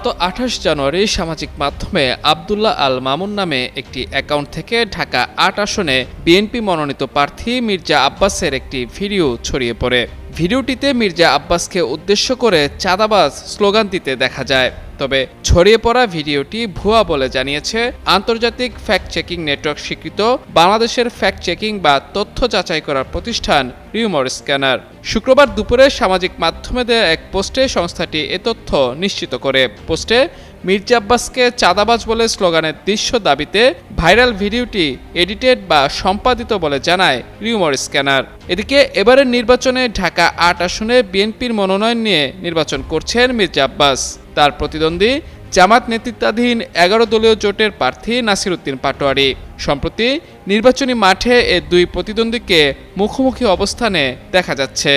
গত ২৮ জানুয়ারি সামাজিক মাধ্যমে আব্দুল্লাহ আল মামুন নামে একটি অ্যাকাউন্ট থেকে ঢাকা ৮ আসনে বিএনপি মনোনীত প্রার্থী মির্জা আব্বাসের একটি ভিডিও ছড়িয়ে পড়ে। ভিডিওটিতে মির্জা আব্বাসকে উদ্দেশ্য করে চাঁদাবাজ স্লোগান দিতে দেখা যায়। তবে ছড়িয়ে পড়া ভিডিওটি ভুয়া বলে জানিয়েছে আন্তর্জাতিক ফ্যাক্ট চেকিং নেটওয়ার্ক স্বীকৃত বাংলাদেশের ফ্যাক্ট চেকিং বা তথ্য যাচাই করার প্রতিষ্ঠান রিউমার স্ক্যানার। শুক্রবার দুপুরে সামাজিক মাধ্যমে দেয়া এক পোস্টে সংস্থাটি এ তথ্য নিশ্চিত করে। পোস্টে মির্জা আব্বাসকে চাঁদাবাজ বলে স্লোগানের দৃশ্য দাবিতে ভাইরাল ভিডিওটি এডিটেড বা সম্পাদিত বলে জানায় রিউমার স্ক্যানার। এদিকে এবারের নির্বাচনে ঢাকা ৮ আসনে বিএনপির মনোনয়ন নিয়ে নির্বাচন করছেন মির্জা আব্বাস। তার প্রতিদ্বন্দ্বী জামাত নেতৃত্বাধীন ১১ দলীয় জোটের প্রার্থী নাসির উদ্দিন পাটোয়ারি। সম্প্রতি নির্বাচনী মাঠে এ দুই প্রতিদ্বন্দ্বীকে মুখোমুখি অবস্থানে দেখা যাচ্ছে।